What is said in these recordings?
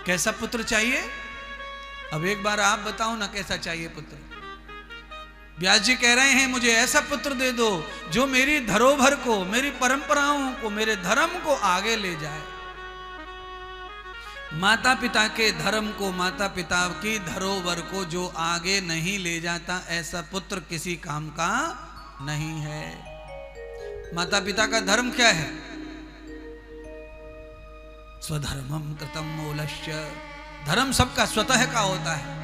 कैसा पुत्र चाहिए? अब एक बार आप बताओ ना कैसा चाहिए पुत्र। व्यास जी कह रहे हैं मुझे ऐसा पुत्र दे दो जो मेरी धरोहर को, मेरी परंपराओं को, मेरे धर्म को आगे ले जाए। माता पिता के धर्म को, माता पिता की धरोहर को जो आगे नहीं ले जाता, ऐसा पुत्र किसी काम का नहीं है। माता पिता का धर्म क्या है? स्वधर्मम कृतम मूलश्य। धर्म सबका स्वतः का होता है।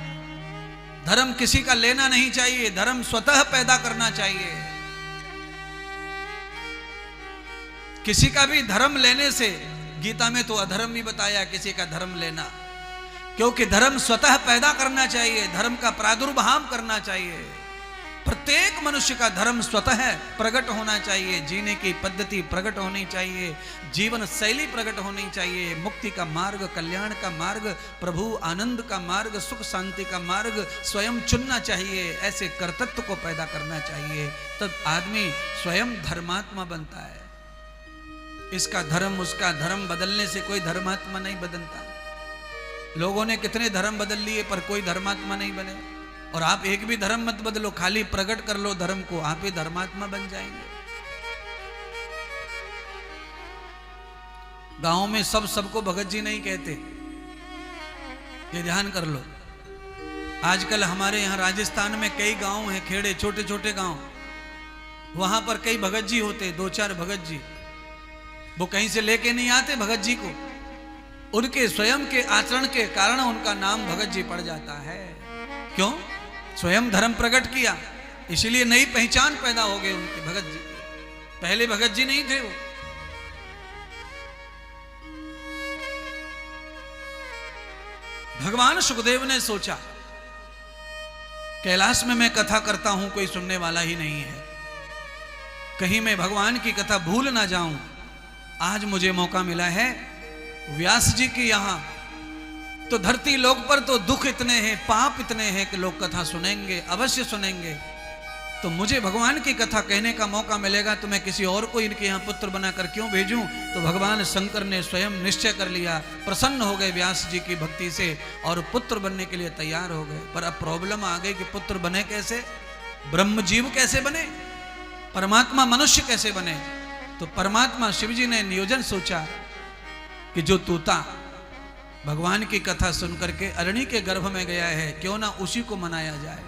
धर्म किसी का लेना नहीं चाहिए, धर्म स्वतः पैदा करना चाहिए। किसी का भी धर्म लेने से, गीता में तो अधर्म भी बताया किसी का धर्म लेना, क्योंकि धर्म स्वतः पैदा करना चाहिए, धर्म का प्रादुर्भाव करना चाहिए। प्रत्येक मनुष्य का धर्म स्वतः प्रकट होना चाहिए, जीने की पद्धति प्रकट होनी चाहिए, जीवन शैली प्रकट होनी चाहिए, मुक्ति का मार्ग, कल्याण का मार्ग, प्रभु आनंद का मार्ग, सुख शांति का मार्ग स्वयं चुनना चाहिए। ऐसे कर्तृत्व को पैदा करना चाहिए, तब आदमी स्वयं धर्मात्मा बनता है। इसका धर्म उसका धर्म बदलने से कोई धर्मात्मा नहीं बदलता। लोगों ने कितने धर्म बदल लिए पर कोई धर्मात्मा नहीं बने। और आप एक भी धर्म मत बदलो, खाली प्रकट कर लो धर्म को, आप ही धर्मात्मा बन जाएंगे। गांव में सबको भगत जी नहीं कहते, ये ध्यान कर लो। आजकल हमारे यहाँ राजस्थान में कई गांव हैं, खेड़े, छोटे छोटे गांव, वहां पर कई भगत जी होते, 2-4 भगत जी। वो कहीं से लेके नहीं आते भगत जी को, उनके स्वयं के आचरण के कारण उनका नाम भगत जी पड़ जाता है। क्यों? स्वयं धर्म प्रकट किया, इसलिए नई पहचान पैदा हो गई उनके भगत जी। पहले भगत जी नहीं थे वो। भगवान सुखदेव ने सोचा कैलाश में मैं कथा करता हूं, कोई सुनने वाला ही नहीं है, कहीं मैं भगवान की कथा भूल ना जाऊं। आज मुझे मौका मिला है व्यास जी के यहां, तो धरती लोक पर तो दुख इतने हैं, पाप इतने हैं कि लोग कथा सुनेंगे, अवश्य सुनेंगे। तो मुझे भगवान की कथा कहने का मौका मिलेगा तो मैं किसी और को इनके यहाँ पुत्र बनाकर क्यों भेजूं? तो भगवान शंकर ने स्वयं निश्चय कर लिया, प्रसन्न हो गए व्यास जी की भक्ति से और पुत्र बनने के लिए तैयार हो गए। पर अब प्रॉब्लम आ गई कि पुत्र बने कैसे? ब्रह्म जीव कैसे बने? परमात्मा मनुष्य कैसे बने? तो परमात्मा शिव जी ने नियोजन सोचा कि जो तोता भगवान की कथा सुनकर के अरणी के गर्भ में गया है, क्यों ना उसी को मनाया जाए।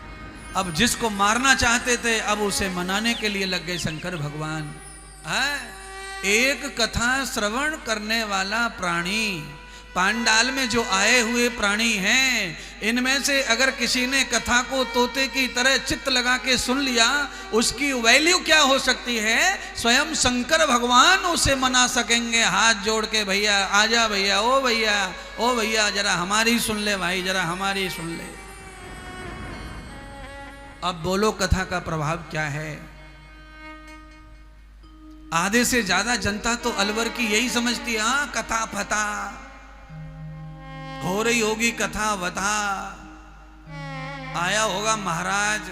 अब जिसको मारना चाहते थे, अब उसे मनाने के लिए लग गए शंकर भगवान। एक कथा श्रवण करने वाला प्राणी, पांडाल में जो आए हुए प्राणी हैं, इनमें से अगर किसी ने कथा को तोते की तरह चित्त लगा के सुन लिया, उसकी वैल्यू क्या हो सकती है? स्वयं शंकर भगवान उसे मना सकेंगे हाथ जोड़ के, भैया आजा, भैया ओ भैया, ओ भैया जरा हमारी सुन ले भाई, जरा हमारी सुन ले। अब बोलो कथा का प्रभाव क्या है? आधे से ज्यादा जनता तो अलवर की यही समझती है, हाँ कथा फता हो रही होगी, कथा वथा, आया होगा महाराज,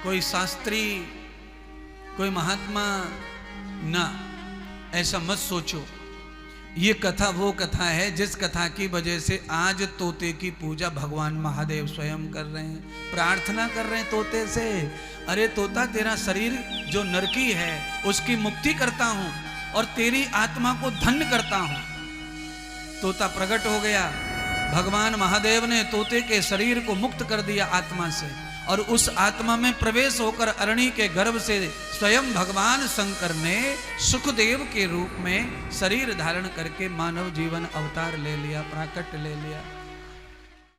कोई शास्त्री, कोई महात्मा। ना, ऐसा मत सोचो। ये कथा वो कथा है जिस कथा की वजह से आज तोते की पूजा भगवान महादेव स्वयं कर रहे हैं, प्रार्थना कर रहे हैं तोते से। अरे तोता, तेरा शरीर जो नरकी है उसकी मुक्ति करता हूं और तेरी आत्मा को धन्य करता हूं। तोता प्रकट हो गया, भगवान महादेव ने तोते के शरीर को मुक्त कर दिया आत्मा से, और उस आत्मा में प्रवेश होकर अरणी के गर्भ से स्वयं भगवान शंकर ने सुखदेव के रूप में शरीर धारण करके मानव जीवन अवतार ले लिया, प्राकट्य ले लिया।